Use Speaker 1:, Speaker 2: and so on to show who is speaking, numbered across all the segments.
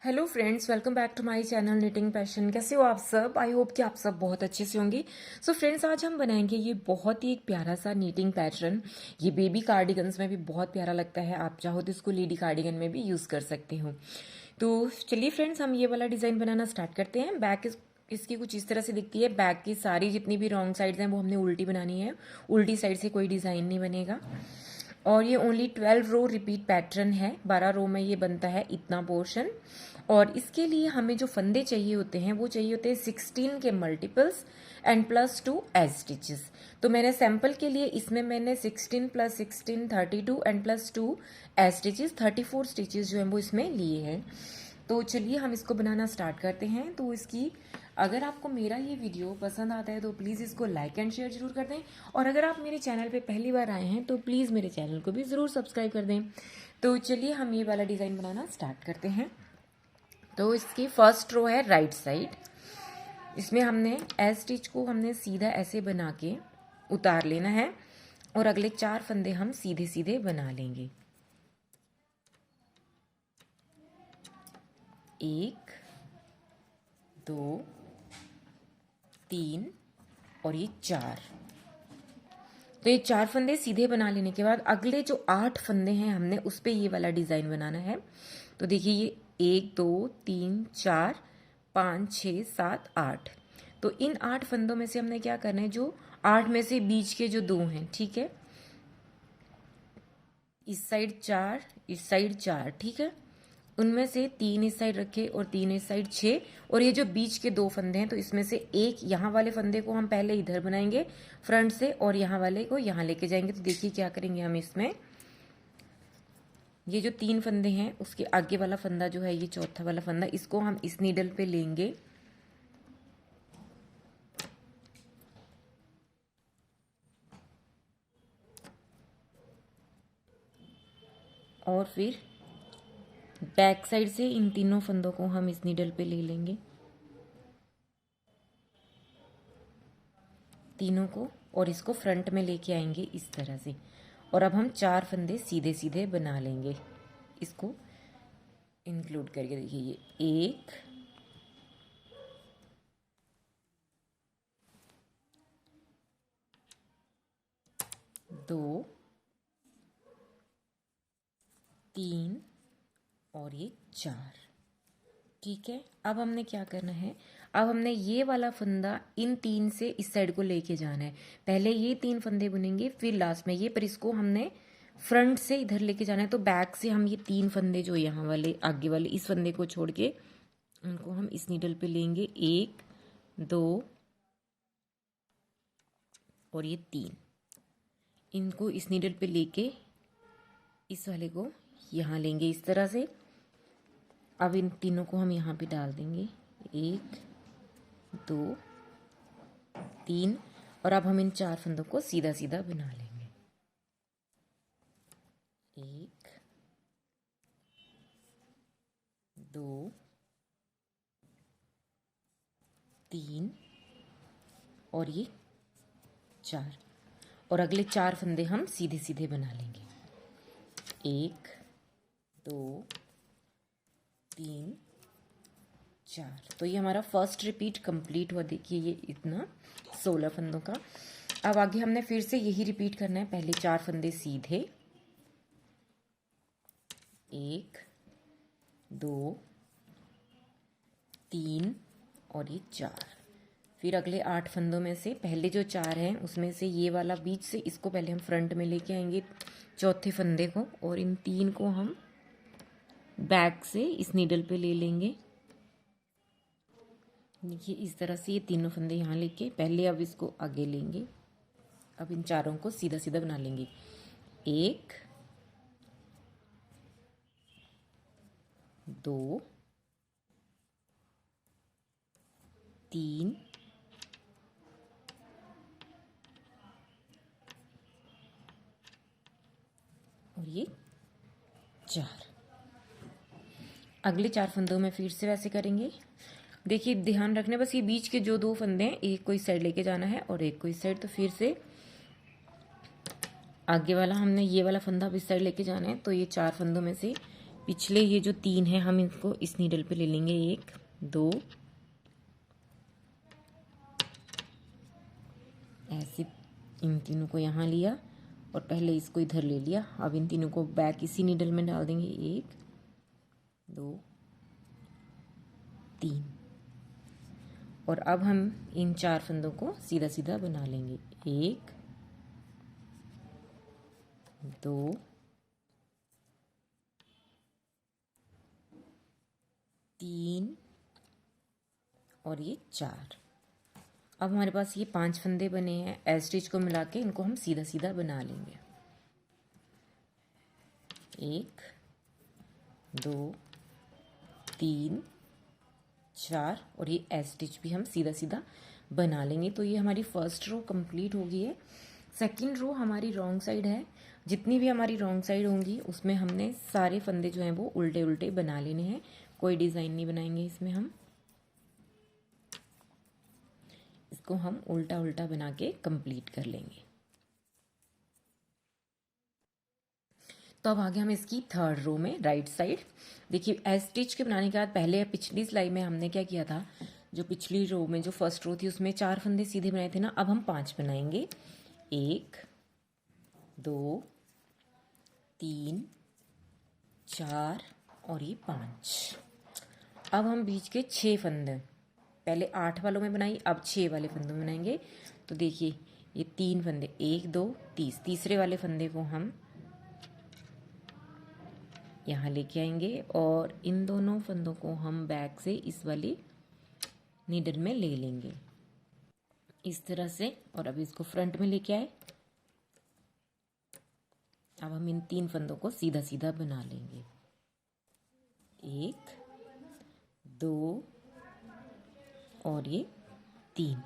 Speaker 1: Hello friends, welcome back to my channel knitting passion. कैसे हो आप सब? आई होप कि आप सब बहुत अच्छे से होंगे। सो फ्रेंड्स, आज हम बनाएंगे ये बहुत ही एक प्यारा सा नीटिंग पैटर्न। ये बेबी कार्डिगन्स में भी बहुत प्यारा लगता है। आप चाहो तो इसको लेडी कार्डिगन में भी यूज़ कर सकते हो। तो चलिए फ्रेंड्स, हम ये वाला डिज़ाइन बनाना स्टार्ट करते हैं। इसकी कुछ इस तरह से दिखती है। बैक की सारी जितनी भी रॉन्ग साइड्स हैं वो हमने उल्टी बनानी है। उल्टी साइड से कोई डिज़ाइन नहीं बनेगा। और ये ओनली 12 रो रिपीट पैटर्न है। 12 रो में ये बनता है इतना पोर्शन। और इसके लिए हमें जो फंदे चाहिए होते हैं वो चाहिए होते हैं 16 के मल्टीपल्स एंड +2 एज स्टिचेस। तो मैंने सैम्पल के लिए इसमें मैंने 16 + 16 32 एंड +2 एज स्टिचेस 34 स्टिचेस जो हैं वो इसमें लिए हैं। तो चलिए हम इसको बनाना स्टार्ट करते हैं। तो इसकी अगर आपको मेरा ये वीडियो पसंद आता है तो प्लीज़ इसको लाइक एंड शेयर जरूर कर दें। और अगर आप मेरे चैनल पे पहली बार आए हैं तो प्लीज़ मेरे चैनल को भी ज़रूर सब्सक्राइब कर दें। तो चलिए हम ये वाला डिज़ाइन बनाना स्टार्ट करते हैं। तो इसकी फर्स्ट रो है राइट साइड। इसमें हमने एज स्टिच को हमने सीधा ऐसे बना के उतार लेना है और अगले 4 फंदे हम सीधे सीधे बना लेंगे। 1 2 3 और ये 4। तो ये 4 फंदे सीधे बना लेने के बाद अगले जो 8 फंदे हैं हमने उस पर ये वाला डिज़ाइन बनाना है। तो देखिए ये 1 2 3 4 5 6 7 8। तो इन 8 फंदों में से हमने क्या करना है, जो 8 में से बीच के जो 2 हैं, ठीक है, इस साइड 4 इस साइड 4, ठीक है, उनमें से 3 इस साइड रखे और 3 इस साइड 6। और ये जो बीच के 2 फंदे हैं तो इसमें से एक यहाँ वाले फंदे को हम पहले इधर बनाएंगे फ्रंट से और यहाँ वाले को यहाँ लेके जाएंगे। तो देखिए क्या करेंगे हम इसमें, ये जो 3 फंदे हैं उसके आगे वाला फंदा जो है, ये चौथा वाला फंदा, इसको हम इस नीडल पे लेंगे और फिर बैक साइड से इन तीनों फंदों को हम इस नीडल पे ले लेंगे, तीनों को, और इसको फ्रंट में लेके आएंगे इस तरह से। और अब हम 4 फंदे सीधे सीधे बना लेंगे इसको इंक्लूड करके। देखिए ये 1 2 3 और ये 4, ठीक है। अब हमने क्या करना है, अब हमने ये वाला फंदा इन 3 से इस साइड को लेके जाना है। पहले ये 3 फंदे बुनेंगे फिर लास्ट में ये, पर इसको हमने फ्रंट से इधर लेके जाना है। तो बैक से हम ये 3 फंदे जो यहाँ वाले आगे वाले इस फंदे को छोड़ के उनको हम इस नीडल पे लेंगे, 1 2 और ये 3। इनको इस नीडल पे लेके इस वाले को यहाँ लेंगे इस तरह से। अब इन तीनों को हम यहाँ पे डाल देंगे, 1 2 3। और अब हम इन 4 फंदों को सीधा सीधा बना लेंगे, 1 2 3 और ये 4। और अगले 4 फंदे हम सीधे सीधे बना लेंगे, 1 2 3 4। तो ये हमारा फर्स्ट रिपीट कंप्लीट हुआ। देखिए ये इतना 16 फंदों का। अब आगे हमने फिर से यही रिपीट करना है। पहले 4 फंदे सीधे, 1 2 3 और ये 4। फिर अगले 8 फंदों में से पहले जो 4 हैं उसमें से ये वाला बीच से, इसको पहले हम फ्रंट में लेके आएंगे चौथे फंदे को, और इन 3 को हम बैक से इस नीडल पे ले लेंगे। देखिए इस तरह से ये तीनों फंदे यहाँ लेके पहले अब इसको आगे लेंगे। अब इन 4 को सीधा सीधा बना लेंगे, 1 2 3 और ये 4। अगले 4 फंदों में फिर से वैसे करेंगे। देखिए ध्यान रखना, बस ये बीच के जो 2 फंदे हैं एक को इस साइड लेके जाना है और एक को इस साइड। तो फिर से आगे वाला हमने ये वाला फंदा अब इस साइड लेके जाना है। तो ये 4 फंदों में से पिछले ये जो 3 है हम इनको इस नीडल पे ले लेंगे, 1 2, ऐसे इन तीनों को यहाँ लिया और पहले इसको इधर ले लिया। अब इन तीनों को बैक इसी नीडल में डाल देंगे, 1 2 3, और अब हम इन 4 फंदों को सीधा सीधा बना लेंगे, 1 2 3 और ये 4। अब हमारे पास ये 5 फंदे बने हैं, एज स्टिच को मिला के इनको हम सीधा सीधा बना लेंगे, 1 2 3 4, और ये एज स्टिच भी हम सीधा सीधा बना लेंगे। तो ये हमारी फर्स्ट रो कंप्लीट हो गई है। सेकंड रो हमारी रॉन्ग साइड है, जितनी भी हमारी रॉन्ग साइड होंगी उसमें हमने सारे फंदे जो हैं वो उल्टे उल्टे बना लेने हैं, कोई डिज़ाइन नहीं बनाएंगे इसमें। हम इसको हम उल्टा उल्टा बना के कंप्लीट कर लेंगे। तो अब आगे हम इसकी थर्ड रो में राइट साइड देखिए, एज स्टिच के बनाने के बाद पहले पिछली सिलाई में हमने क्या किया था, जो पिछली रो में जो फर्स्ट रो थी उसमें 4 फंदे सीधे बनाए थे ना, अब हम 5 बनाएंगे, 1 2 3 4 और ये 5। अब हम बीच के 6 फंदे पहले 8 वालों में बनाई, अब 6 वाले फंदों में बनाएंगे। तो देखिए ये 3 फंदे, 1 2 30, तीसरे वाले फंदे को हम यहाँ लेके आएंगे और इन दोनों फंदों को हम बैक से इस वाली नीडल में ले लेंगे इस तरह से, और अब इसको फ्रंट में लेके आए। अब हम इन 3 फंदों को सीधा सीधा बना लेंगे, 1 2 और ये 3,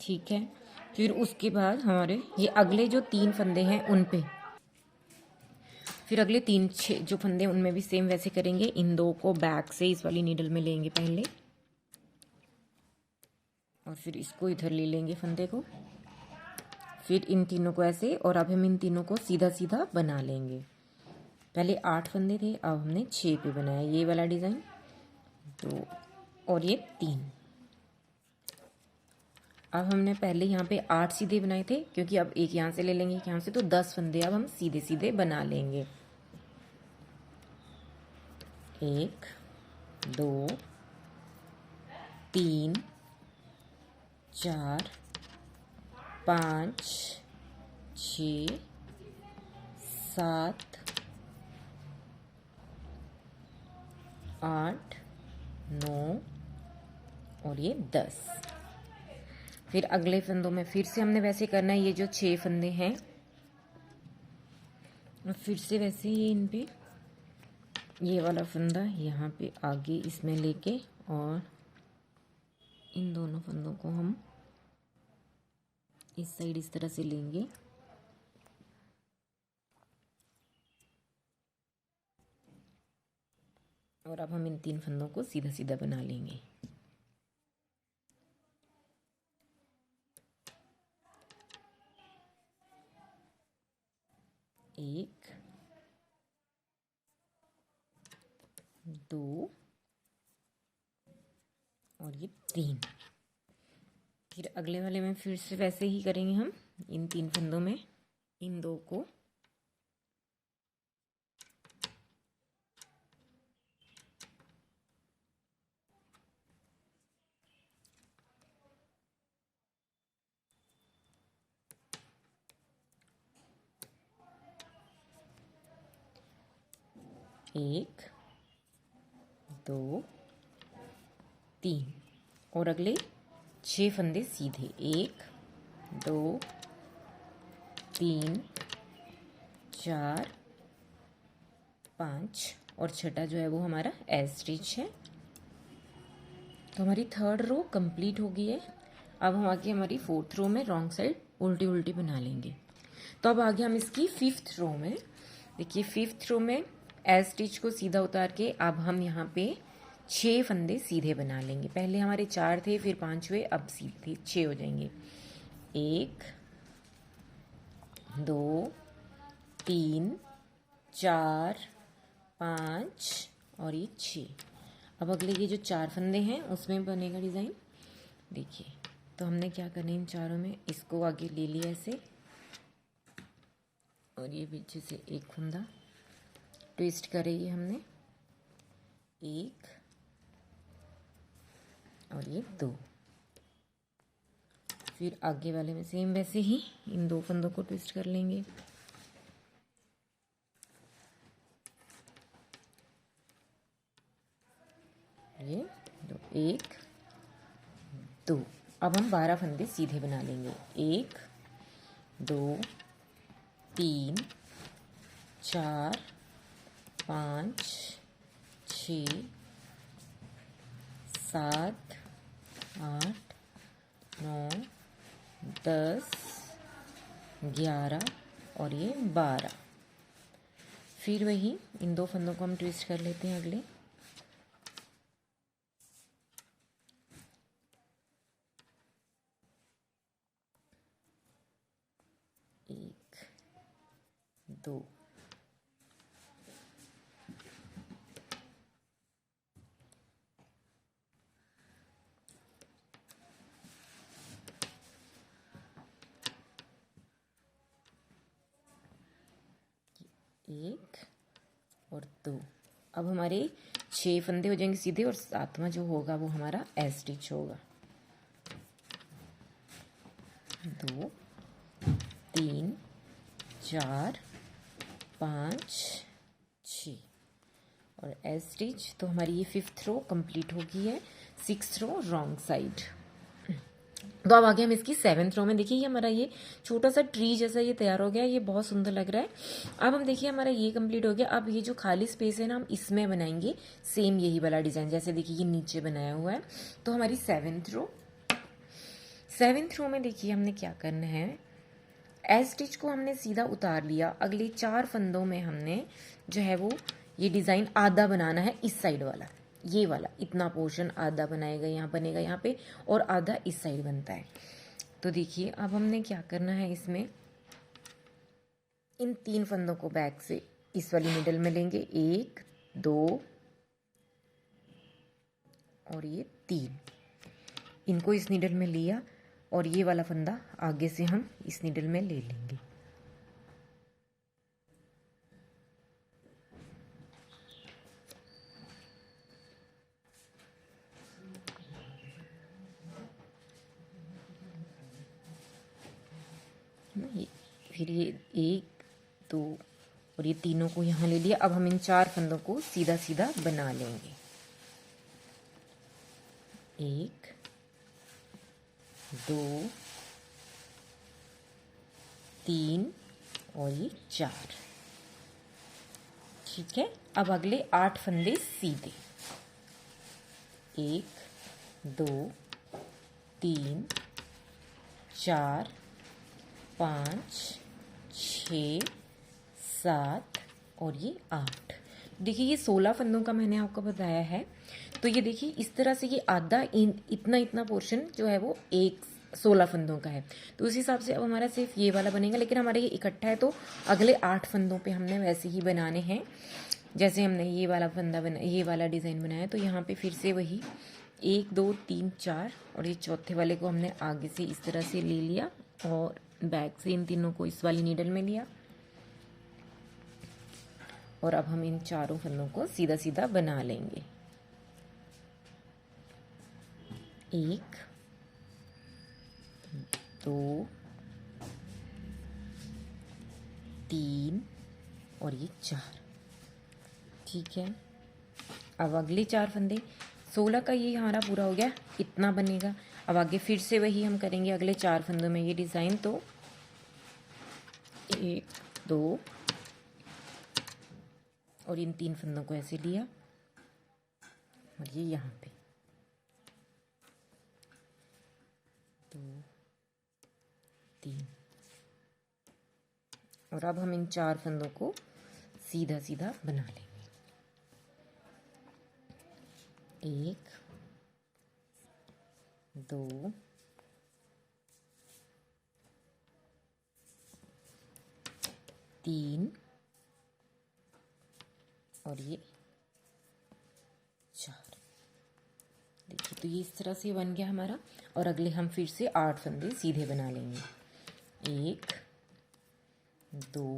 Speaker 1: ठीक है। फिर उसके बाद हमारे ये अगले जो 3 फंदे हैं उन पे फिर अगले 6 जो फंदे उनमें भी सेम वैसे करेंगे। इन 2 को बैक से इस वाली नीडल में लेंगे पहले, और फिर इसको इधर ले लेंगे फंदे को, फिर इन तीनों को ऐसे, और अब हम इन तीनों को सीधा सीधा बना लेंगे। पहले 8 फंदे थे, अब हमने 6 पे बनाया ये वाला डिज़ाइन, 2 और ये 3। अब हमने पहले यहाँ पे 8 सीधे बनाए थे, क्योंकि अब एक यहाँ से ले लेंगे, एक यहाँ से, तो 10 फंदे अब हम सीधे सीधे बना लेंगे, 1 2 3 4 5 6 7 8 9 और ये 10। फिर अगले फंदों में फिर से हमने वैसे करना है, ये जो 6 फंदे हैं फिर से वैसे ही इन पे ये वाला फंदा यहाँ पे आगे इसमें लेके, और इन दोनों फंदों को हम इस साइड इस तरह से लेंगे, और अब हम इन 3 फंदों को सीधा सीधा बना लेंगे, 1 2 और ये 3। फिर अगले वाले में फिर से वैसे ही करेंगे हम, इन 3 फंदों में इन 2 को एक 2 3, और अगले 6 फंदे सीधे, 1 2 3 4 5, और छठा जो है वो हमारा एज स्टिच है। तो हमारी थर्ड रो कंप्लीट हो गई है। अब हम आगे हमारी फोर्थ रो में रॉन्ग साइड उल्टी उल्टी बना लेंगे। तो अब आगे हम इसकी फिफ्थ रो में देखिए, फिफ्थ रो में एज स्टिच को सीधा उतार के अब हम यहाँ पे 6 फंदे सीधे बना लेंगे। पहले हमारे 4 थे, फिर 5 हुए, अब सीधे 6 हो जाएंगे। 1 2 3 4 5 और ये 6। अब अगले ये जो 4 फंदे हैं उसमें बनेगा डिज़ाइन। देखिए, तो हमने क्या करना है, इन चारों में इसको आगे ले लिया ऐसे, और ये पीछे से एक फंदा ट्विस्ट करे ये हमने, एक और ये 2। फिर आगे वाले में सेम वैसे ही इन 2 फंदों को ट्विस्ट कर लेंगे। ये 2, 1 2। अब हम 12 फंदे सीधे बना लेंगे। 1 2 3 4 5 6 7 8 9 10 11 और ये 12। फिर वही इन 2 फंदों को हम ट्विस्ट कर लेते हैं अगले। एक 2 1 और 2। अब हमारे 6 फंदे हो जाएंगे सीधे, और 7वां जो होगा वो हमारा एस स्टिच होगा। 2 3 4 5 6 और एस स्टिच। तो हमारी ये 5th रो कंप्लीट हो गई है। 6th रो रॉन्ग साइड। तो अब आगे हम इसकी 7th रो में, देखिए ये हमारा ये छोटा सा ट्री जैसा ये तैयार हो गया है, ये बहुत सुंदर लग रहा है। अब हम देखिए हमारा ये कंप्लीट हो गया। अब ये जो खाली स्पेस है ना, हम इसमें बनाएंगे सेम यही वाला डिजाइन, जैसे देखिए ये नीचे बनाया हुआ है। तो हमारी 7th रो में देखिए हमने क्या करना है, एस स्टिच को हमने सीधा उतार लिया। अगले 4 फंदों में हमने जो है वो ये डिज़ाइन आधा बनाना है, इस साइड वाला, ये वाला इतना पोर्शन आधा बनाएगा, यहाँ बनेगा यहाँ पे, और आधा इस साइड बनता है। तो देखिए अब हमने क्या करना है, इसमें इन 3 फंदों को बैक से इस वाली मिडल में लेंगे, 1 2 और ये 3। इनको इस नीडल में लिया, और ये वाला फंदा आगे से हम इस नीडल में ले लेंगे। फिर ये 1 2 और ये तीनों को यहाँ ले लिया। अब हम इन 4 फंदों को सीधा सीधा बना लेंगे। 1 2 3 और ये 4। ठीक है। अब अगले 8 फंदे सीधे, 1 2 3 4 5 6 7 और ये 8। देखिए ये 16 फंदों का मैंने आपको बताया है। तो ये देखिए इस तरह से ये आधा इतना इतना पोर्शन जो है वो 16 फंदों का है। तो उस हिसाब से अब हमारा सिर्फ ये वाला बनेगा, लेकिन हमारा ये इकट्ठा है तो अगले 8 फंदों पे हमने वैसे ही बनाने हैं जैसे हमने ये वाला फंदा बना, ये वाला डिज़ाइन बनाया। तो यहाँ पे फिर से वही 1 2 3 4 और ये चौथे वाले को हमने आगे से इस तरह से ले लिया, और बैक से इन तीनों को इस वाली नीडल में लिया, और अब हम इन चारों फंदों को सीधा सीधा बना लेंगे। 1 2 3 और ये 4। ठीक है। अब अगले 4 फंदे, 16 का ये हमारा पूरा हो गया, इतना बनेगा। अब आगे फिर से वही हम करेंगे अगले 4 फंदों में ये डिज़ाइन। तो 1 2 और इन 3 फंदों को ऐसे लिया, और ये यहाँ पे 2 3, और अब हम इन 4 फंदों को सीधा सीधा बना लेंगे। 1 2 3 और ये 4। देखिए तो ये इस तरह से बन गया हमारा। और अगले हम फिर से 8 फंदे सीधे बना लेंगे। 1 2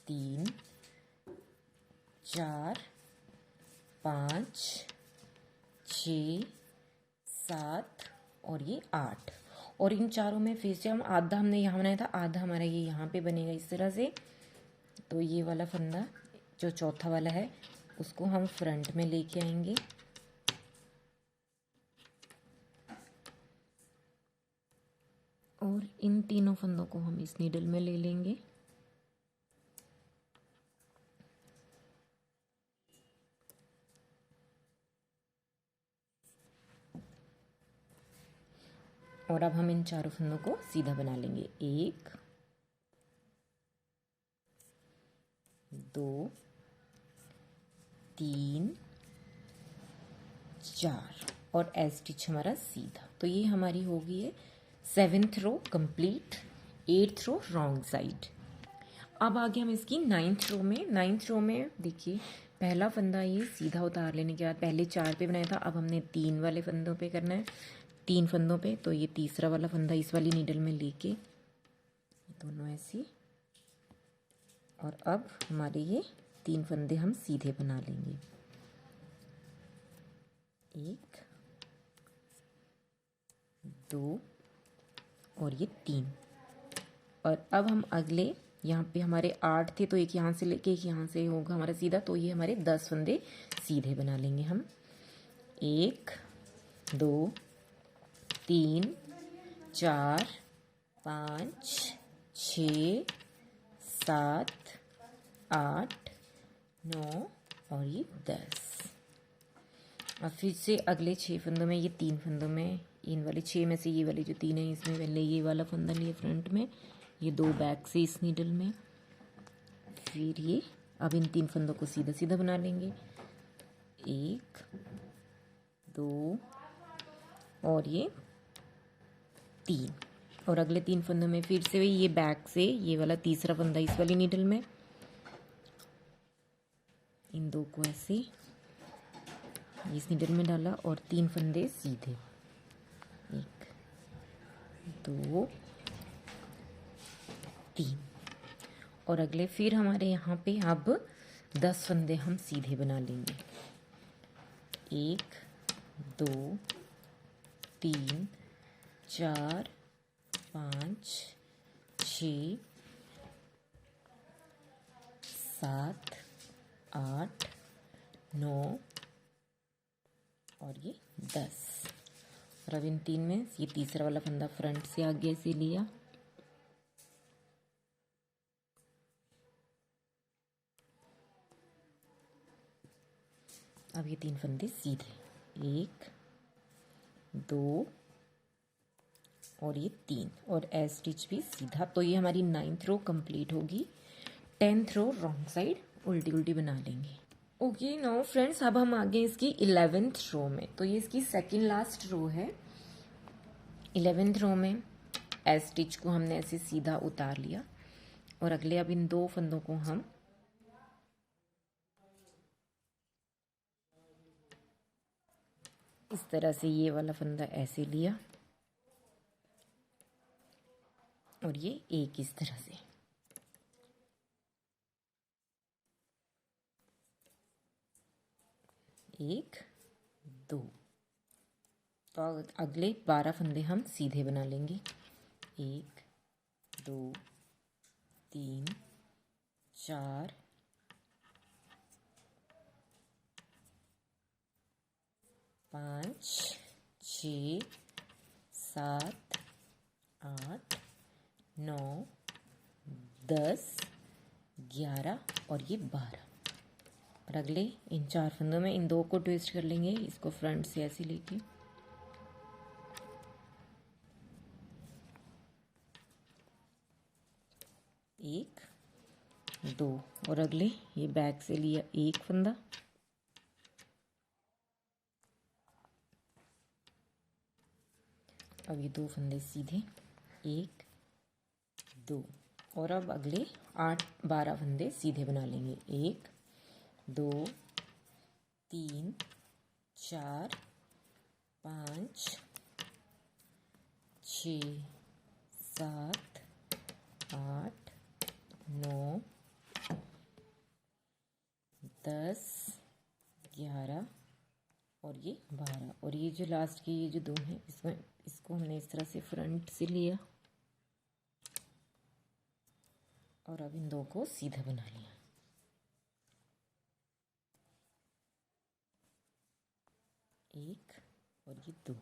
Speaker 1: 3 4 5 6 7 और ये 8। और इन चारों में फिर से हम आधा, हमने यहाँ बनाया था, आधा हमारा ये यहाँ पे बनेगा इस तरह से। तो ये वाला फंदा जो चौथा वाला है उसको हम फ्रंट में लेके आएंगे और इन तीनों फंदों को हम इस नीडल में ले लेंगे। और अब हम इन चारों फंदों को सीधा बना लेंगे। 1 2 3 4 और एज स्टिच हमारा सीधा। तो ये हमारी हो गई है 7th row complete, 8th row wrong side. अब आगे हम इसकी 9th रो में। 9th रो में देखिए पहला फंदा ये सीधा उतार लेने के बाद, पहले 4 पे बनाया था, अब हमने 3 वाले फंदों पे करना है, 3 फंदों पे। तो ये तीसरा वाला फंदा इस वाली नीडल में लेके दोनों ऐसे, और अब हमारे ये 3 फंदे हम सीधे बना लेंगे। 1 2 और ये 3। और अब हम अगले, यहाँ पे हमारे 8 थे तो एक यहाँ से लेके एक यहाँ से होगा हमारा सीधा। तो ये हमारे 10 फंदे सीधे बना लेंगे हम। 1 2 3 4 5 6 7 8 9 और ये 10। अब फिर से अगले 6 फंदों में, ये 3 फंदों में, इन वाले 6 में से ये वाले जो 3 हैं इसमें पहले ये वाला फंदा लिए फ्रंट में, ये 2 बैक से इस नीडल में, फिर ये अब इन 3 फंदों को सीधा सीधा बना लेंगे। 1 2 और ये 3। और अगले 3 फंदों में फिर से ये बैक से ये वाला तीसरा फंदा इस वाली नीडल में, इन 2 को ऐसे इस नीडल में डाला और 3 फंदे सीधे। 1 2 3। और अगले फिर हमारे यहाँ पे अब 10 फंदे हम सीधे बना लेंगे। 1 2 3 4 5 6 7 8 9 और ये 10। और अब इन 3 में ये तीसरा वाला फंदा फ्रंट से आगे से लिया, अब ये 3 फंदे सीधे। 1 2 और ये 3 और एज स्टिच भी सीधा। तो ये हमारी 9th रो कंप्लीट होगी। 10th रो रॉन्ग साइड उल्टी उल्टी बना लेंगे। ओके नाउ फ्रेंड्स, अब हम आगे इसकी 11th रो में। तो ये इसकी सेकंड लास्ट रो है। 11th रो में एज स्टिच को हमने ऐसे सीधा उतार लिया और अगले अब इन 2 फंदों को हम इस तरह से, ये वाला फंदा ऐसे लिया और ये एक इस तरह से। एक 2। तो अगले 12 फंदे हम सीधे बना लेंगे। 1 2 3 4 5 6 7 8 9 10 11 और ये 12। और अगले इन 4 फंदों में इन 2 को ट्विस्ट कर लेंगे, इसको फ्रंट से ऐसे लेके, एक 2 और अगले ये बैक से लिया एक फंदा, अब ये 2 फंदे सीधे, 1 2 और अब अगले 8 12 फंदे सीधे बना लेंगे। 1 2 3 4 5 6 7 8 9 10 11 और ये 12 और ये जो लास्ट की ये जो 2 हैं इसको हमने इस तरह से फ्रंट से लिया और अब इन 2 को सीधा बना लिया। एक और ये 2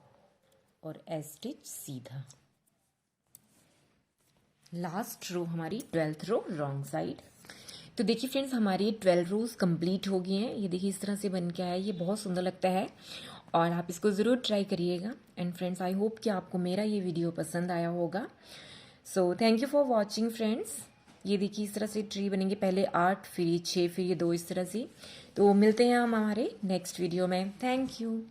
Speaker 1: और एस स्टिच सीधा। लास्ट रो हमारी 12th रो रॉन्ग साइड। तो देखिए फ्रेंड्स हमारी 12 रोज कंप्लीट हो गई हैं। ये देखिए इस तरह से बन के आया, ये बहुत सुंदर लगता है और आप इसको ज़रूर ट्राई करिएगा। एंड फ्रेंड्स आई होप कि आपको मेरा ये वीडियो पसंद आया होगा। So thank you for watching friends. ये देखिए इस तरह से ट्री बनेंगे, पहले 8 फिर ये 6 फिर ये 2 इस तरह से। तो मिलते हैं हम हमारे नेक्स्ट वीडियो में। Thank you.